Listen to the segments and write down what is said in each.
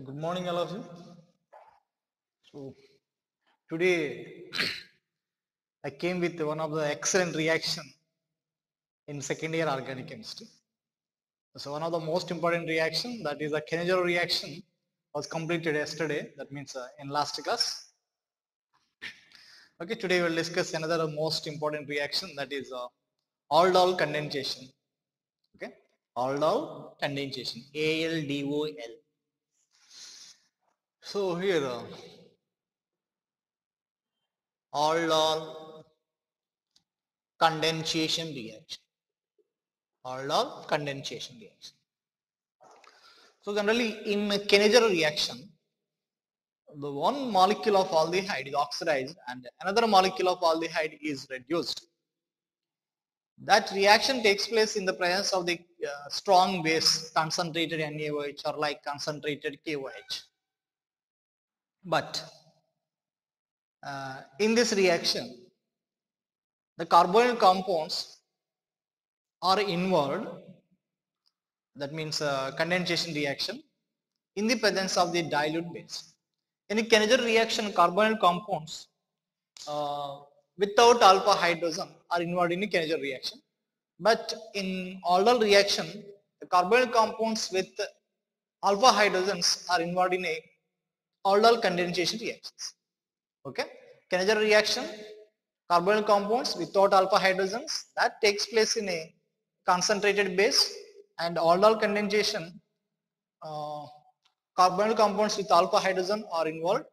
Good morning, all of you. So today I came with one of the excellent reaction in second year organic chemistry. So one of the most important reaction, that is a Kennedyro reaction, was completed yesterday. That means in last class. Okay, today we'll discuss another most important reaction, that is aldol condensation. Okay, aldol condensation, ALDOL. So here aldol condensation reaction. Aldol condensation reaction. So generally in Kennedyro reaction, the one molecule of aldehyde is oxidized and another molecule of aldehyde is reduced. That reaction takes place in the presence of the strong base, concentrated NaOH or like concentrated KOH. But in this reaction, the carbonyl compounds are involved. That means condensation reaction in the presence of the dilute base. In a Kennedyro reaction, carbonyl compounds without alpha hydrogen are involved in a Kennedyro reaction. But in aldol reaction, the carbonyl compounds with alpha hydrogens are involved in a aldol condensation reactions. Okay, Kennedyro reaction, carbonyl compounds without alpha hydrogens, that takes place in a concentrated base, and aldol condensation, carbonyl compounds with alpha hydrogen are involved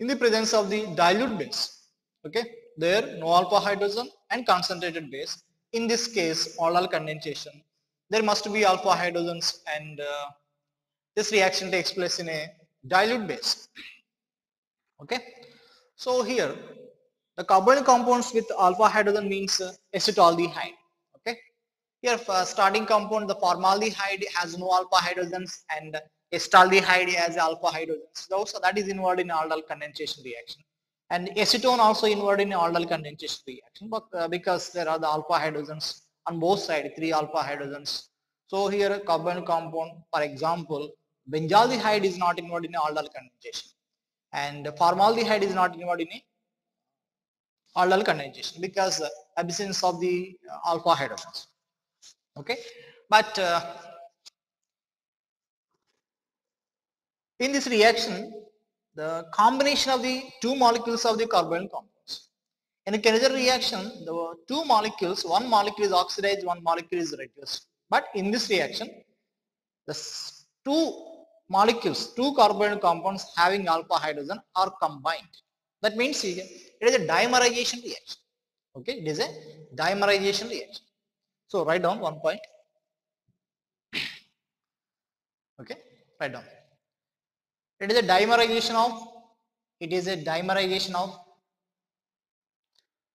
in the presence of the dilute base. Okay, there no alpha hydrogen and concentrated base. In this case, aldol condensation, there must be alpha hydrogens, and this reaction takes place in a dilute base. Okay, so here the carbonyl compounds with alpha hydrogen means acetaldehyde. Okay, here starting compound, the formaldehyde has no alpha hydrogens and acetaldehyde has alpha hydrogens. So that is involved in aldol condensation reaction. And acetone also involved in aldol condensation reaction, but because there are the alpha hydrogens on both sides, 3 alpha hydrogens. So here a carbonyl compound, for example, benzaldehyde is not involved in aldol condensation, and formaldehyde is not involved in aldol condensation because absence of the alpha hydrogens. Okay, but in this reaction, the combination of the two molecules of the carbonyl compounds. In a Kennedyro reaction, the two molecules, one molecule is oxidized, one molecule is reduced. But in this reaction, the two molecules, two carbonyl compounds having alpha hydrogen are combined. That means it is a dimerization reaction. Okay, it is a dimerization reaction. So write down one point. Okay, write down. It is a dimerization of, it is a dimerization of,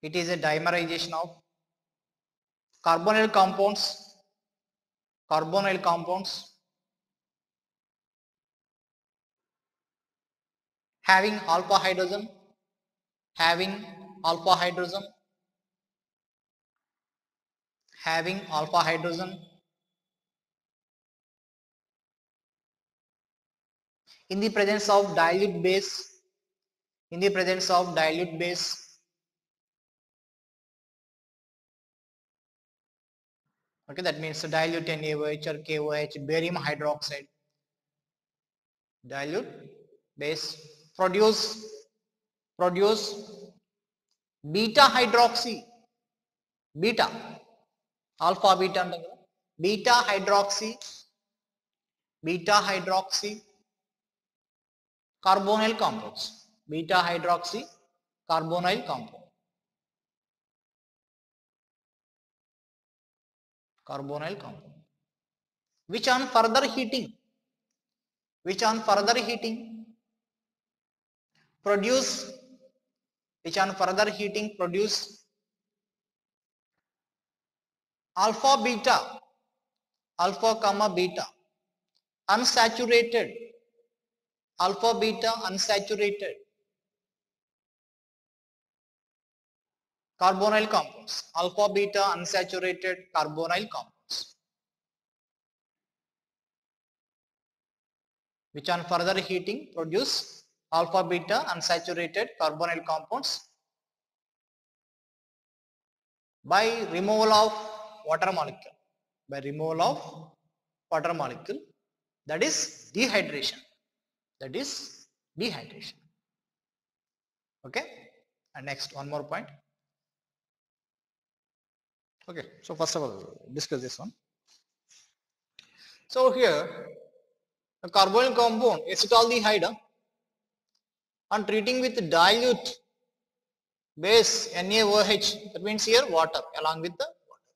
it is a dimerization of carbonyl compounds, carbonyl compounds having alpha hydrogen, having alpha hydrogen, having alpha hydrogen in the presence of dilute base, in the presence of dilute base. Okay, that means dilute NaOH or KOH, barium hydroxide, dilute base produce beta hydroxy, beta, alpha beta and beta hydroxy, beta hydroxy carbonyl compounds, beta hydroxy carbonyl compound, carbonyl compound, which on further heating, which on further heating produce, which on further heating produce alpha beta, alpha comma beta unsaturated, alpha beta unsaturated carbonyl compounds, alpha beta unsaturated carbonyl compounds, which on further heating produce alpha beta unsaturated carbonyl compounds by removal of water molecule. By removal of water molecule, that is dehydration. That is dehydration. Okay. And next, one more point. Okay. So first of all, discuss this one. So here, a carbonyl compound acetaldehyde on treating with dilute base NaOH, that means here water along with the water.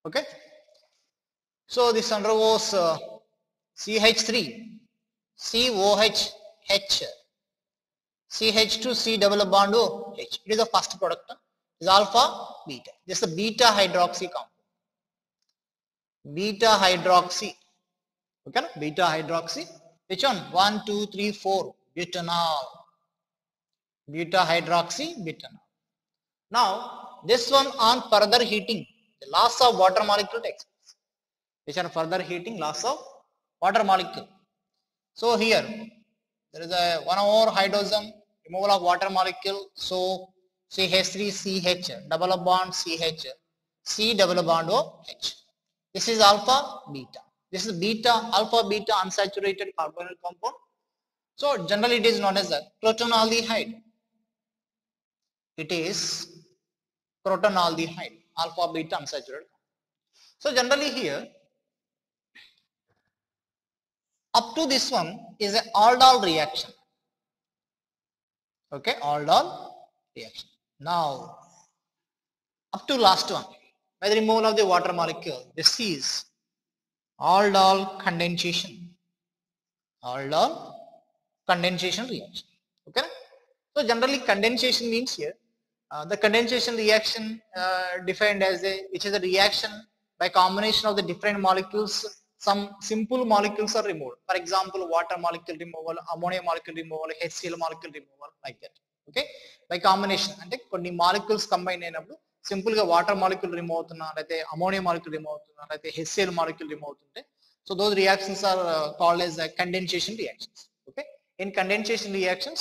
Okay. So this undergoes CH3, COH, H, CH2, C double bond O, H. It is the first product. It is alpha, beta. This is the beta hydroxy compound. Beta hydroxy. Okay, beta hydroxy. Which one? 1, 2, 3, 4. Butanol. Beta hydroxy, butanol. Now, this one on further heating, the loss of water molecule takes place. Which are further heating, loss of water molecule. So here, there is a one more hydrogen, removal of water molecule. So CH3CH, double bond CH, C double bond OH. This is alpha beta. This is beta, alpha beta unsaturated carbonyl compound. So generally it is known as a crotonaldehyde. It is crotonaldehyde, alpha beta unsaturated. So generally here, up to this one is a aldol reaction. Okay, aldol reaction. Now, up to last one, by the removal of the water molecule, this is aldol condensation. Aldol condensation reaction. Okay. So generally condensation means here, the condensation reaction defined as which is a reaction by combination of the different molecules. Some simple molecules are removed. For example, water molecule removal, ammonia molecule removal, HCl molecule removal, like that. Okay, by combination అంటే కొన్ని molecules combine అయినప్పుడు simple గా water molecule remove అవుతున్నా లేకపోతే ammonia molecule remove అవుతున్నా లేకపోతే HCl molecule remove అవుతుంటే so those reactions are called as condensation reactions. Okay, in condensation reactions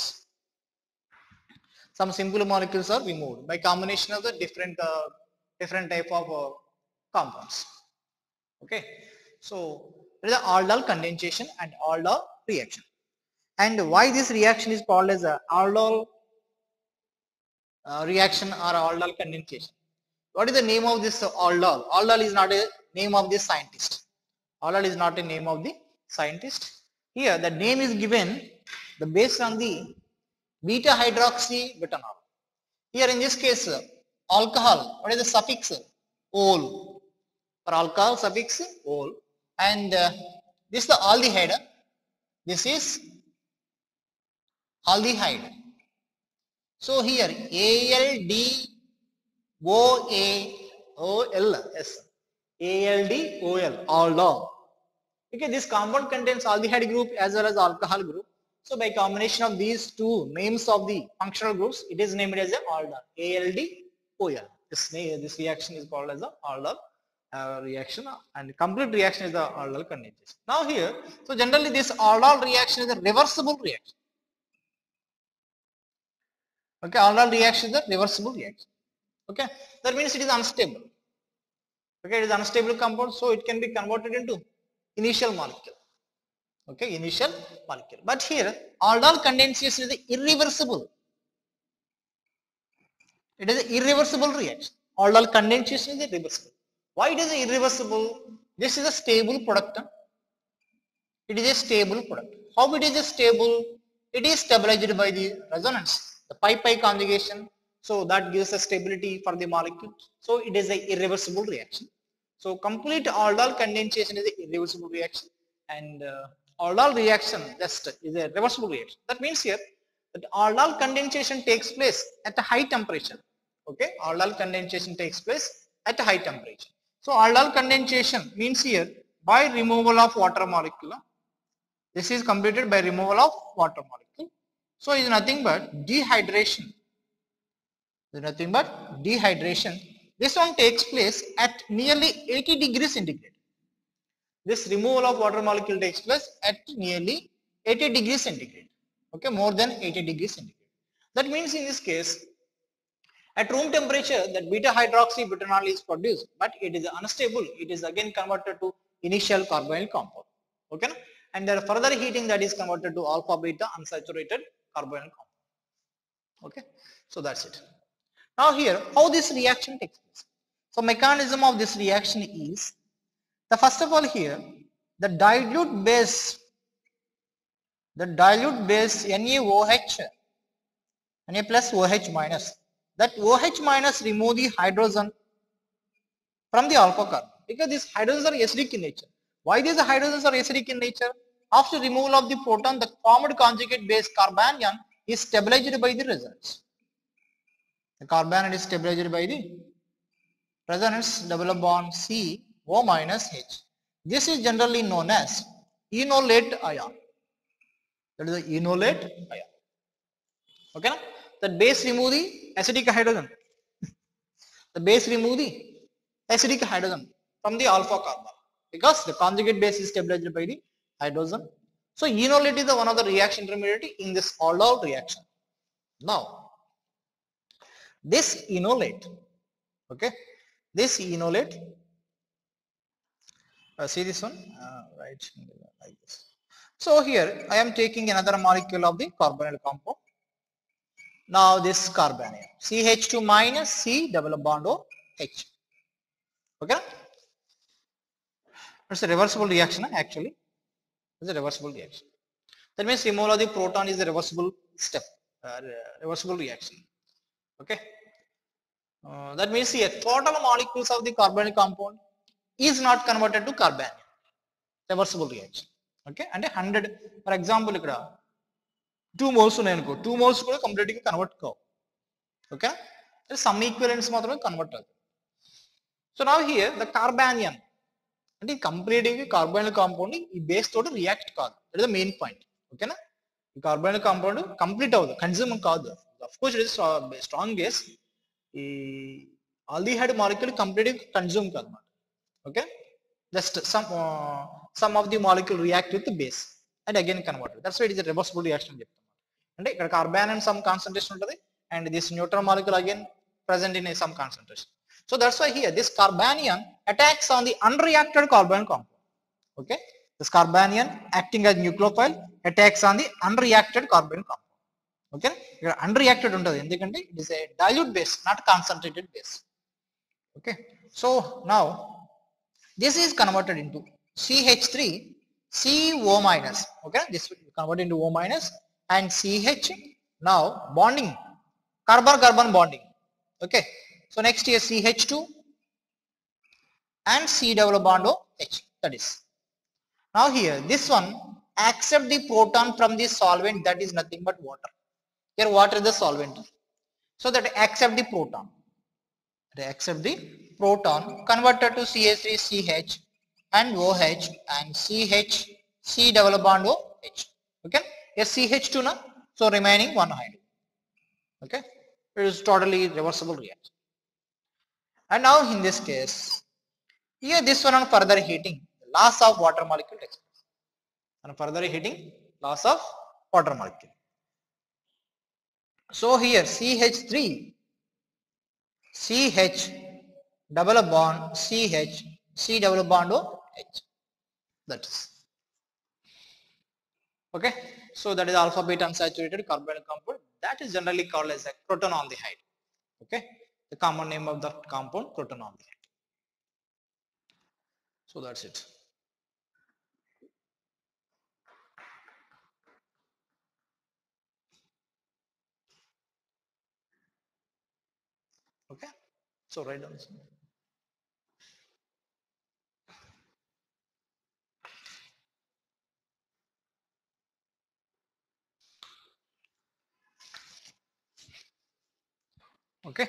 some simple molecules are removed by combination of the different type of compounds. Okay, so there is aldol condensation and aldol reaction. And why this reaction is called as a aldol reaction or aldol condensation? What is the name of this aldol? Aldol is not a name of the scientist. Aldol is not a name of the scientist. Here the name is given based on the beta hydroxy butanol. Here in this case alcohol, what is the suffix? Ol. For alcohol suffix ol. And this is the aldehyde. This is aldehyde. So here ALDOAOL, ALDOL, aldol. Okay, this compound contains aldehyde group as well as alcohol group. So by combination of these two names of the functional groups, it is named as a aldol, ALDOL. This reaction is called as the aldol reaction, and complete reaction is the aldol condensation. Now here, so generally this aldol reaction is a reversible reaction. Okay, aldol reaction is a reversible reaction. Okay, that means it is unstable. Okay, it is unstable compound, so it can be converted into initial molecule. Okay, initial molecule. But here aldol condensation is irreversible. It is an irreversible reaction. Aldol condensation is irreversible. Why it is irreversible? This is a stable product. It is a stable product. How it is stable? It is stabilized by the resonance, the pi-pi conjugation. So that gives a stability for the molecule. So it is an irreversible reaction. So complete aldol condensation is an irreversible reaction, and aldol reaction just is a reversible reaction. That means here that aldol condensation takes place at a high temperature. Okay, aldol condensation takes place at a high temperature. So aldol condensation means here by removal of water molecule. This is completed by removal of water molecule. So it is nothing but dehydration. It is nothing but dehydration. This one takes place at nearly 80 degrees centigrade. this removal of water molecule takes place at nearly 80 degrees centigrade. Okay, more than 80 degrees centigrade. That means in this case, at room temperature, that beta hydroxybutanol is produced, but it is unstable. It is again converted to initial carbonyl compound. Okay, and there further heating that is converted to alpha beta unsaturated carbonyl compound. Okay, so that's it. Now here, how this reaction takes place? So mechanism of this reaction is, the first of all here, the dilute base NaOH, Na plus OH minus, that OH minus remove the hydrogen from the alpha carbon, because these hydrogens are acidic in nature. Why these hydrogens are acidic in nature? After removal of the proton, the formed conjugate base carbanion is stabilized by the resonance. The carbanion is stabilized by the resonance double bond C O minus H. This is generally known as enolate ion. That is the enolate ion. Okay, na? That base remove the acidic hydrogen. The base remove the acidic hydrogen from the alpha carbon, because the conjugate base is stabilized by the hydrogen. So enolate is the one of the reaction intermediate in this aldol reaction. Now this enolate, okay, this enolate, see this one, right, like this. So here I am taking another molecule of the carbonyl compound. Now this carbanion, CH2 minus C double bond O H. Okay, it's a reversible reaction actually. It's a reversible reaction. That means removal of the proton is a reversible step, reversible reaction. Okay. That means here total molecules of the carbonyl compound is not converted to carbanion. Reversible reaction. Okay. And 100, for example, 2 moles ఉన్నాయి అనుకో, 2 moles కూడా complete గా convert కావు. Okay, some ఈక్వివలెంట్స్ మాత్రమే convert అవుతాయి. So now here the carbanion అంటే complete గా carbonyl compound ఈ బేస్ తోటి రియాక్ట్ కాదు. That is the main point. ఓకేనా, ఈ కార్బోనిల్ కాంపౌండ్ కంప్లీట్ అవ్వదు, కన్జ్యూమ్ కాదు. Of course it is strong base. ఈ ఆల్డిహైడ్ మాలిక్యూల్ కంప్లీట్ గా కన్జ్యూమ్ కాదు అన్నమాట. Okay, just some of the molecule react with base and again convert. That's why it is reversible reaction అని చెప్తాం. అంటే ఇక్కడ కార్బానియన్ సమ్ కాన్సంట్రేషన్ ఉంటుంది and this neutral molecule again present in some concentration. So that's why here this carbanion attacks on the unreacted carbonyl compound. Okay, this carbanion acting as nucleophile attacks on the unreacted carbonyl compound. Okay, here unreacted untadi endukante it is a dilute base, not concentrated base. Okay, so now this is converted into CH3 CO minus. Okay, this will convert into O minus and CH. Now bonding, carbon bonding. Okay, so next here CH2 and C double bond OH. That is, now here this one accept the proton from the solvent, that is nothing but water. Here water is the solvent, so that accept the proton. They accept the proton converted to CH3CH and OH and CH C double bond OH. Okay, here CH2 na, so remaining one hydrogen. Okay, it is totally reversible reaction. And now in this case, here this one on further heating, loss of water molecule takes place. On further heating, loss of water molecule. So here CH3 CH double bond CH C double bond OH. That is okay. So that is alpha beta unsaturated carbonyl compound. That is generally called as a protonaldehyde. Okay, the common name of that compound, protonaldehyde. So that's it. Okay, so write down this. Okay,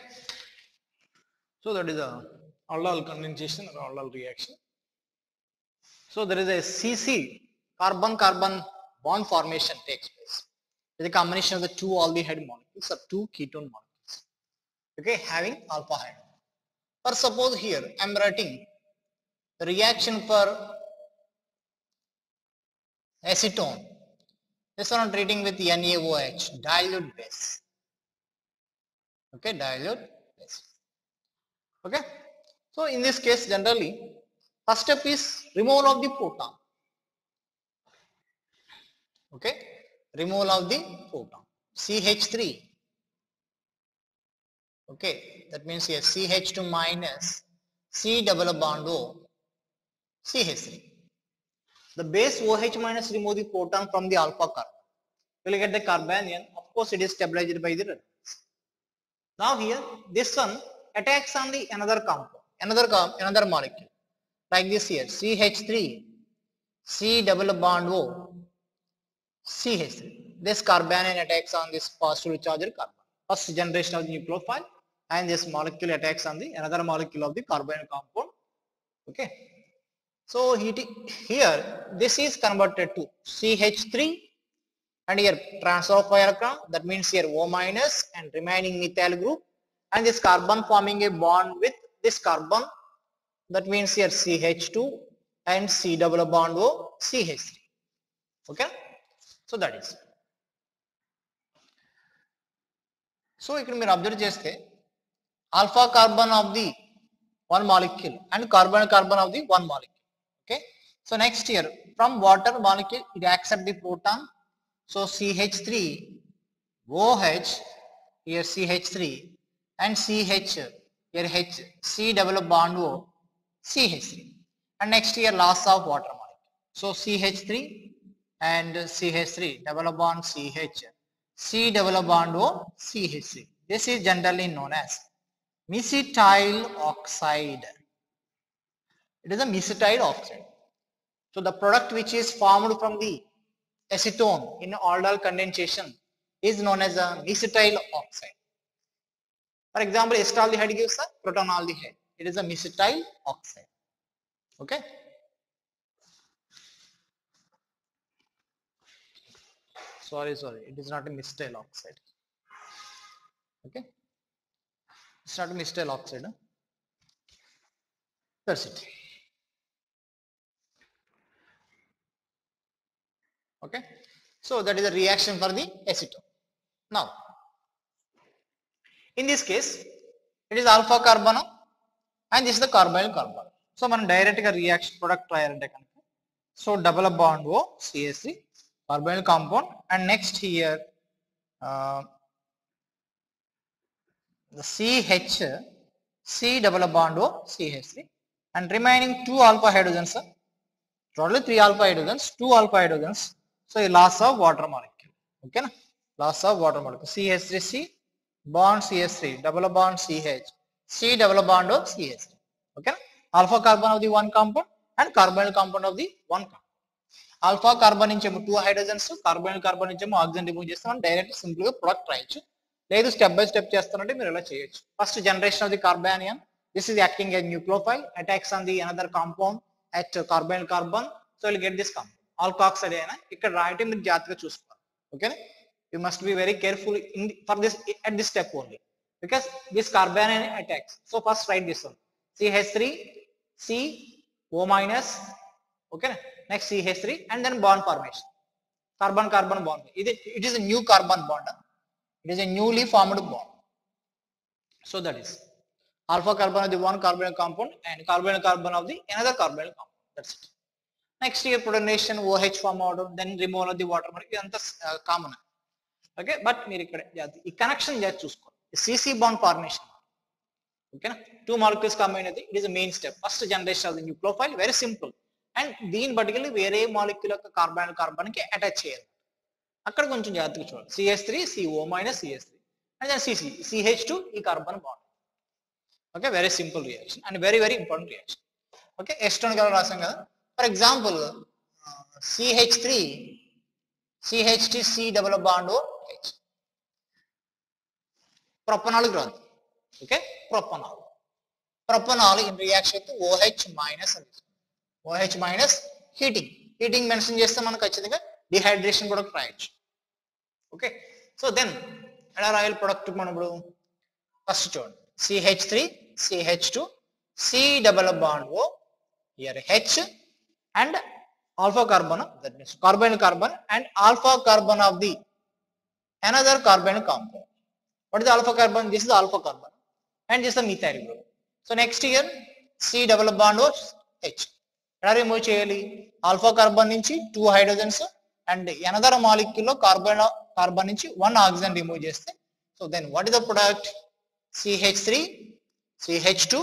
so that is a aldol condensation or aldol reaction. So there is a CC, carbon-carbon bond formation takes place. It is a combination of the two aldehyde molecules or two ketone molecules. Okay, having alpha hydrogen. For suppose here I am writing the reaction for acetone. This one I'm treating with NaOH, dilute base. Okay, dilute base. Okay, so in this case generally first step is removal of the proton. Okay, removal of the proton, CH3. Okay, that means here CH2 minus C double bond O, CH3. The base OH minus remove the proton from the alpha carbon. We'll get the carbanion. Of course, it is stabilized by the resonance. Now here, this one attacks on the another compound, another molecule, like this here, CH3, C double bond O, CH3. This carbanion attacks on this positively charged carbon. First generation of the nucleophile, and this molecule attacks on the another molecule of the carbonyl compound. Okay. So here this is converted to CH3, and here transfer of electron, that means here O minus and remaining methyl group, and this carbon forming a bond with this carbon, that means here CH2 and C double bond O, CH3. Okay, so that is. So ఇక్కడ మీరు observe చేస్తే alpha carbon of the one molecule and carbon of the one molecule. Okay, so next here from water molecule it accept the proton, so CH3 OH, here CH3, and CH, here H, C double bond O, CH3, and next here loss of water molecule, so CH3 and CH3 double bond CH, C double bond O, CH3. This is generally known as mesitile oxide. It is a mesitile oxide. So the product which is formed from the acetone in aldol condensation is known as a mesitile oxide. For example, acetaldehyde gives a protonaldehyde. It is a mesitile oxide. Okay. Sorry, it is not a mesitile oxide. Okay, it's not a mesitile oxide. Huh? That's it. Okay, so that is a reaction for the acetone. Now, in this case, it is alpha carbon and this is the carbonyl carbon. So, మనం direct గా reaction product రాయాలంటే కనుక, so double bond O, CH3, carbonyl compound, and next here the CH, C double bond O, CH3, and remaining 2 alpha hydrogens, totally 3 alpha hydrogens, 2 alpha hydrogens. So a loss of water molecule. Okay, na? Loss of water molecule. CH3C bond CH3, double bond CH, C double bond O, CH3. Okay, na? Alpha carbon of the one compound and carbonyl compound of the one compound. Alpha carbon నుంచేమో 2 hydrogens, carbonyl carbon నుంచేమో oxygen remove చేస్తే మనం direct simple గా product రాయొచ్చు. లేదు step by step చేస్తానంటే మీరు ఇలా చేయొచ్చు. First generation of the carbanion, this is acting as nucleophile, attacks on the another compound at carbonyl carbon, so you'll get this compound. Alkoxide అయినా ఇక్కడ రాయటం మీరు జాగ్రత్తగా చూసుకోవాలి. ఓకేనా, you must be very careful for this at this step only, because this carbanion attacks. So first write this one, CH3 C O minus. Okay, next CH3 and then bond formation, carbon carbon bond. It is a new carbon bond. It is a newly formed bond. So that is alpha carbon of the one carbonyl compound and carbonyl carbon of the another carbonyl compound. That's it. Next here protonation OH form out, then removal of the water molecule. Anta common. Okay, but meer ikkada ee connection just chuskoవాలి. CC bond formation. Okay na, two molecules combine adi, it is a main step. First generation of the nucleophile, very simple. And దీని particularly వేరే molecule యొక్క carbonyl carbon కి attach చేయాలి. అక్కడ కొంచెం జాగ్రత్తగా చూడాలి. CH3 CO minus CH3 and then CH2 ఈ carbon bond. Okay, very simple reaction and very important reaction. Okay, acetone గా రాసాం కదా. For example, CH3 C double bond O H. Propanol growth. Okay, propanol in reaction to OH minus OH minus heating mention చేస్తే మనకు ఖచ్చితంగా dehydration కూడా రాయొచ్చు. Okay, so then ఎలా రాయాలి ప్రొడక్ట్ మనం ఇప్పుడు ఫస్ట్ చూడండి, CH3 CH2 C double bond O, here H and alpha carbon, that means carbonyl carbon and alpha carbon of the another carbonyl compound. What is the alpha carbon? This is the alpha carbon and this is the methyl group. So next here C double bond O H. Remove cheyali alpha carbon nunchi 2 hydrogens and another molecule carbon nunchi 1 oxygen remove cheste. So then what is the product? CH3, CH2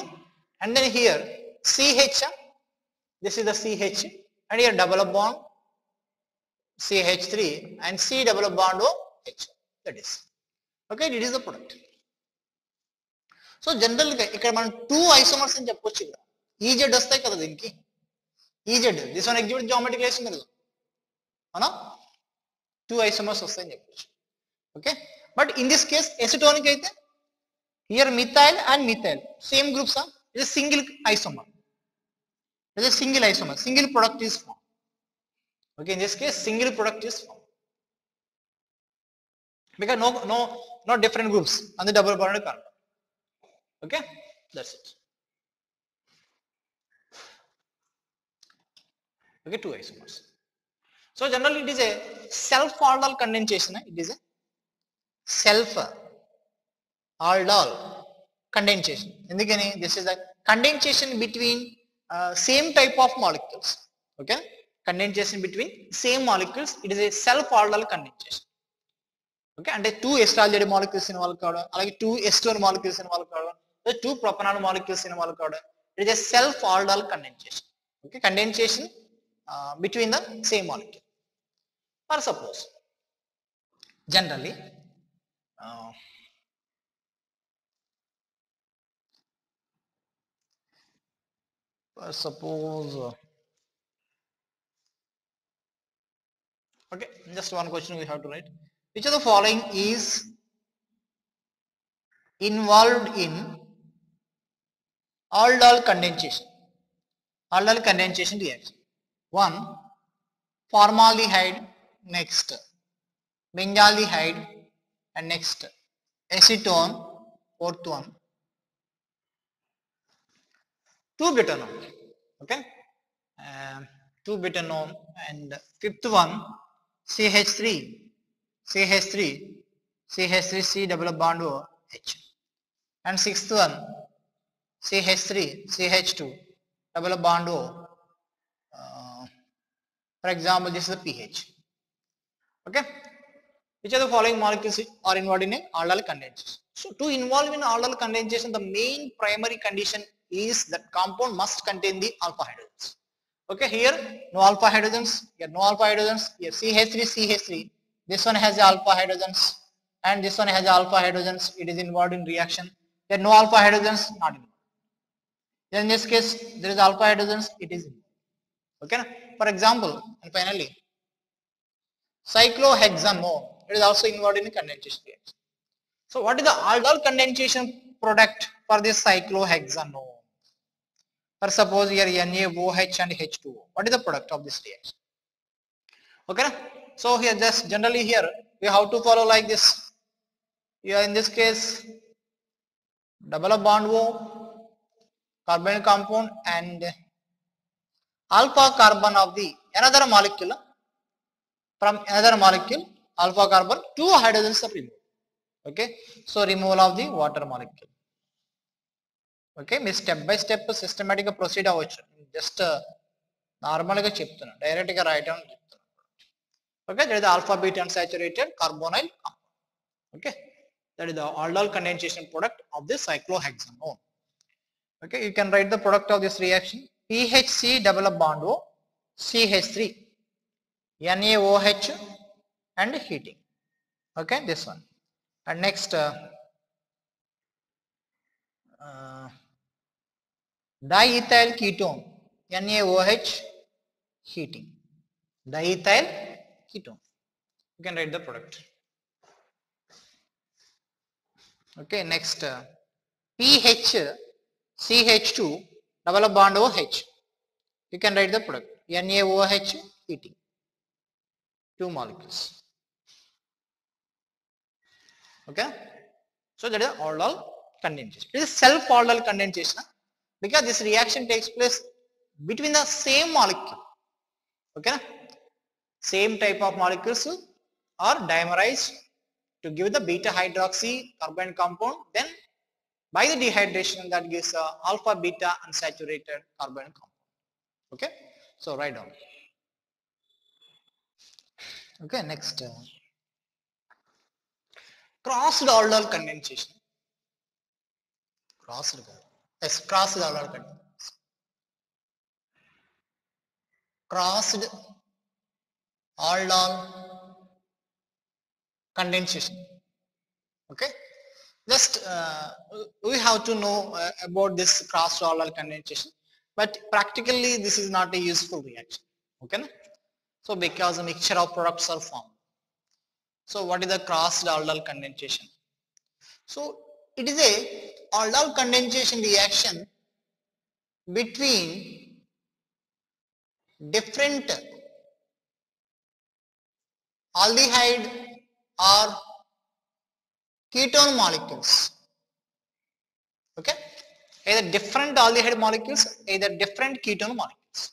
and then here CH, this is the CH and here double bond CH3 and C double bond OH, that is. Okay, it is the product. So generally ఇక్కడ మనం 2 isomers అని చెప్పొచ్చు ఇక్కడ. EZ వస్తాయి కదా దీనికి. EZ, this one exhibit geometric relation కదా. అవునా? 2 isomers వస్తాయని చెప్పొచ్చు. Okay, but in this case acetonic అయితే here methyl and methyl same groups are, it is a single isomer. It is a single isomer, single product is formed. Okay, in this case single product is formed because no different groups on the double bonded carbon. Okay, that's it. Okay, 2 isomers. So generally it is a self aldol condensation. It is a self aldol condensation. Endukani this is a condensation between same type of molecules. Okay, condensation between same molecules, it is a self aldol condensation. Okay, and 2 ester molecules involved kavadam alage 2 ester molecules involved kavadam, the 2 propanol molecules involved kavadam, it is a self aldol condensation. Okay, condensation between the same molecule. Or suppose generally okay, just one question we have to write. Which of the following is involved in aldol condensation? Aldol condensation reaction. 1 formaldehyde, next benzaldehyde and next acetone, fourth one 2 butanone. Okay, 2 butanone and fifth one CH3 C double bond O H and sixth one CH3 CH2 double bond O. For example, this is the pH. Okay, which of the following molecules are involved in aldol condensation? So to involve in aldol condensation, the main primary condition is that compound must contain the alpha hydrogens. Okay, here no alpha hydrogens, here no alpha hydrogens, here CH3, this one has the alpha hydrogens and this one has the alpha hydrogens, it is involved in reaction. Here no alpha hydrogens, not involved. Then in this case there is alpha hydrogens, it is involved. Okay, for example, and finally cyclohexanone, it is also involved in condensation reaction. So what is the aldol condensation product for this cyclohexanone? For suppose here NaOH and H2O, what is the product of this reaction? Okay, so here just generally here we have to follow like this. Here in this case double bond O, carbonyl compound and alpha carbon of the another molecule, from another molecule alpha carbon 2 hydrogens are removed. Okay, so removal of the water molecule. Okay, me step by step systematic గా proceed అవ్వచ్చు, just normal గా చెప్తున్నాను, direct గా రాయటం చెప్తున్నాను. Okay, that is the alpha beta unsaturated carbonyl compound. Okay, that is the aldol condensation product of this cyclohexanone. Okay, you can write the product of this reaction PHC double bond O CH3 NaOH and heating. Okay, this one. And next diethyl ketone NaOH heating, diethyl ketone, you can write the product. Okay, next PH CH2 double bond OH, you can write the product NaOH heating, 2 molecules. Okay, so that is aldol condensation. It is self aldol condensation because this reaction takes place between the same molecule. Okay, same type of molecules are dimerized to give the beta hydroxy carbon compound, then by the dehydration that gives a alpha beta unsaturated carbon compound. Okay, so write down. Okay, next crossed aldol condensation. Crossed aldol condensation. Crossed aldol condensation. Okay, just we have to know about this crossed aldol condensation, but practically this is not a useful reaction. Okay, so because a mixture of products are formed. So what is the crossed aldol condensation? So it is a aldol condensation reaction between different aldehyde or ketone molecules. Okay, either different aldehyde molecules, either different ketone molecules.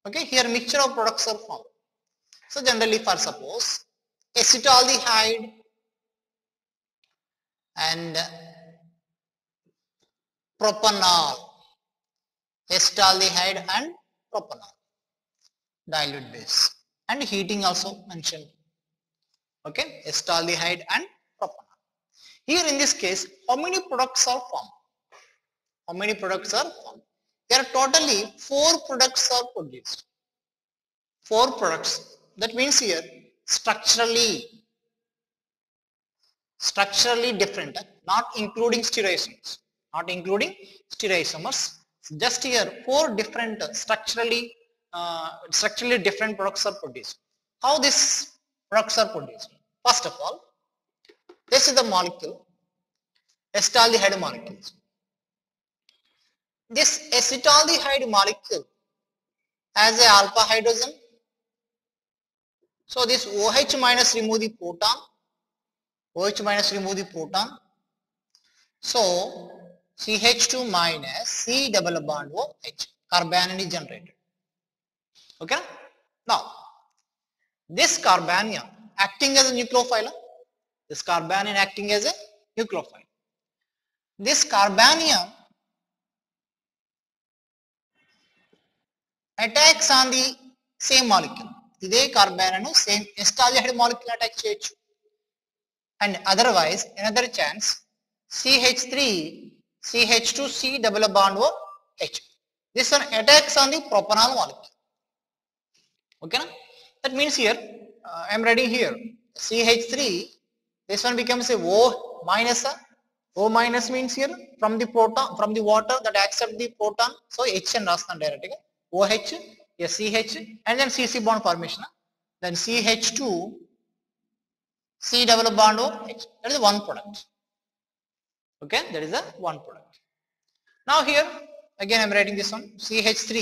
Okay, here mixture of products are formed. So generally, for suppose acetaldehyde and propanol, acetaldehyde and propanol, dilute base, and heating also mentioned. Okay, acetaldehyde and propanol. Here in this case, how many products are formed? How many products are formed? There are totally 4 products are produced. 4 products. That means here structurally different, not including stereoisomers. Not including stereoisomers. Just here 4 different structurally different products are produced. How these products are produced? First of all, this is the molecule, acetaldehyde molecules. This acetaldehyde molecule has a alpha hydrogen. So this OH minus remove the proton. OH minus remove the proton. So CH2 minus C double bond OH, carbanion is generated. Okay. Now this carbanion acting as a nucleophile. This carbanion acting as a nucleophile. This carbanion attacks on the same molecule. ఇదే కార్బానియం same ఎస్టాల్డిహైడ్ molecule attack చేయొచ్చు. And otherwise, another chance, CH3, CH2C double bond OH. This one attacks on the propanol molecule. Okay, na? That means here, I am writing here, CH3, this one becomes a O minus. O minus means here from the proton, from the water that accept the proton. So H and rastan directly. OH, yes, CH, and then CC bond formation. Then CH2, C double bond OH. That is one product. Okay, that is a one product. Now here again I am writing this one, CH3,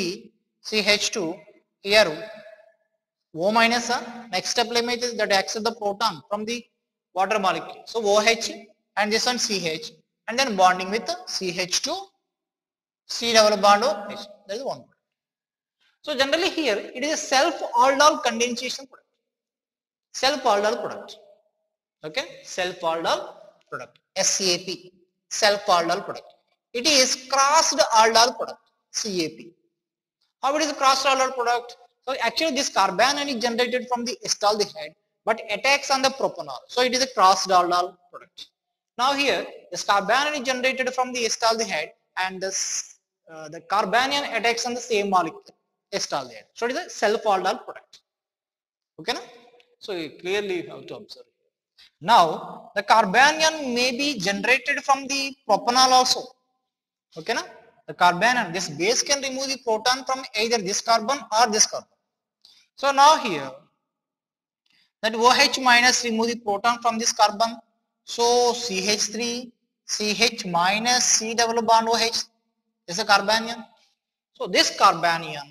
CH2, here O minus. Next step limit is that accept the proton from the water molecule. So OH and this one CH, and then bonding with CH2, C double bond OH. That is one product. So generally here it is a self-aldol condensation product. Self-aldol product. Okay, self-aldol product, SCAP, self-aldol product. It is crossed aldol product, CAP. How it is a crossed aldol product? So actually this carbanion is generated from the acetaldehyde but attacks on the propanol. So it is a crossed aldol product. Now here this carbanion is generated from the acetaldehyde and this, the carbanion attacks on the same molecule, acetaldehyde. So it is a self-aldol product. Okay, na? So you clearly have to observe. Now the carbanion may be generated from the propanol also. Okay, na? The carbanion, this base can remove the proton from either this carbon or this carbon. So now here that OH minus remove the proton from this carbon. So CH3, CH minus C double bond OH is a carbanion. So this carbanion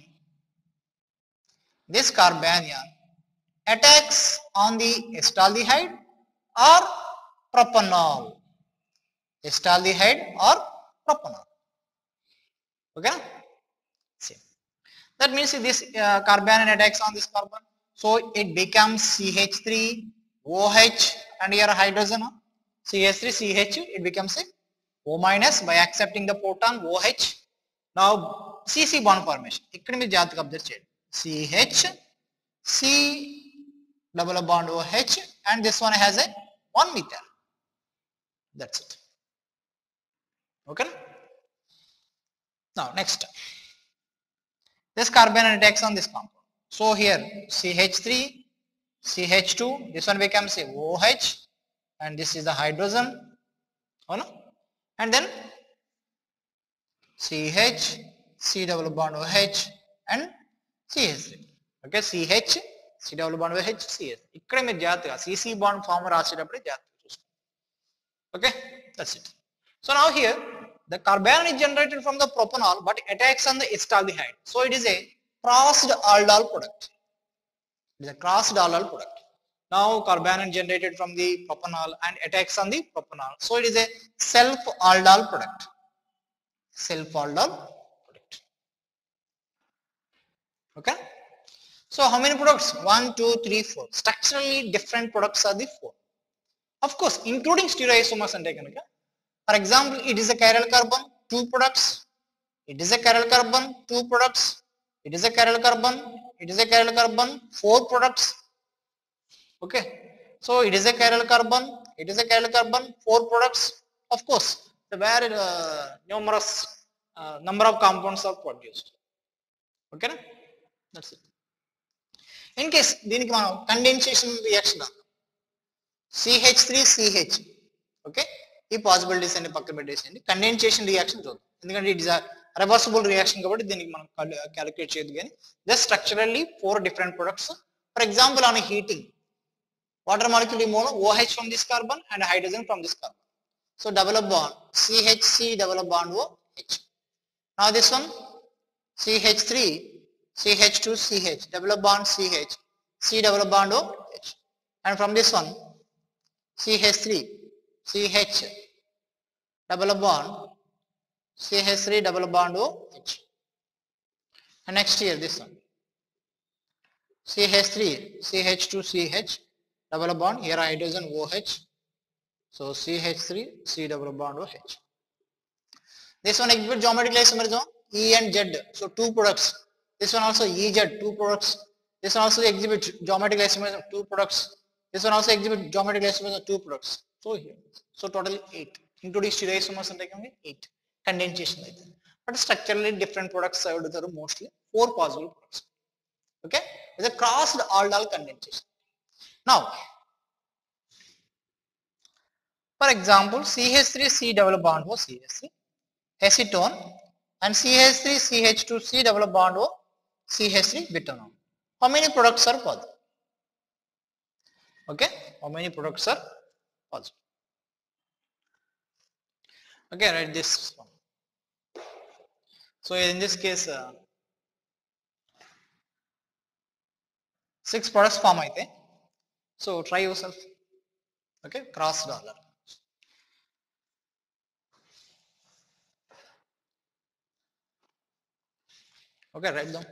attacks on the acetaldehyde or propanol. Acetaldehyde or propanol. Okay. See. That means this carbanion attacks on this carbon. So it becomes CH3, OH, and here hydrogen, CH3, CH, it becomes a O minus by accepting the proton OH. Now CC bond formation. ఇక్కడ మీరు జాగ్రత్తగా observe చేయండి. CH, C double bond OH, and this one has a 1 methyl. That's it. Okay. Now next. This carbon attacks on this compound. So here CH3, CH2, this one becomes a OH, and this is the hydrogen, oh no? And then CH, C double bond OH, and CH3. Okay, CH, C double bond OH, CH. ఇక్కడ మీరు జాగ్రత్తగా CC bond form రాసేటప్పుడు జాగ్రత్తగా చూసుకోండి. Okay, that's it. So now here the carbanion is generated from the propanol but attacks on the acetaldehyde. So it is a crossed aldol product. It is a crossed aldol product. Now carbanion generated from the propanol and attacks on the propanol. So it is a self aldol product. Self aldol product. Okay. So how many products? 1, 2, 3, 4. Structurally different products are the 4. Of course, including stereoisomers ante kanaka. For example, it is a chiral carbon, 2 products. It is a chiral carbon, 2 products. It is a chiral carbon. It is a chiral carbon, 4 products. Okay. So it is a chiral carbon. It is a chiral carbon, 4 products. Of course, the very numerous number of compounds are produced. Okay. That's it. In case దీనికి మనం condensation reaction CH3CH. Okay. ఈ possibilities అన్ని పక్కన పెట్టేసేయండి. Condensation reaction చూద్దాం. ఎందుకంటే it is a reversible reaction కాబట్టి దీనికి మనం క్యాలిక్యులేట్ చేయదు కానీ just structurally 4 different products. For example on heating water molecule remove OH from this carbon and hydrogen from this carbon. So double bond CHC double bond OH. Now this one CH3 CH2 CH double bond CH C double bond OH, and from this one CH3 CH double bond CH3 double bond OH, and next here this one CH3 CH2 CH double bond, here hydrogen OH, so CH3 C double bond OH. This one exhibit geometric isomerism E and Z, so 2 products. This one also EZ, 2 products. This one also exhibit geometric isomerism, 2 products. This one also exhibit geometric isomerism, 2 products. So here, so total 8, including stereoisomers and 8 condensation. But structurally different products are mostly 4 possible products. Okay, it's a crossed aldol condensation. Now, for example, CH3 C double bond O CH3 acetone and CH3 CH2 C double bond O CH3 butanol. How many products are possible? Okay, how many products are possible? Okay, write this one. So in this case, 6 products form aithe. So try yourself. Okay, crossed aldol. Okay, write down.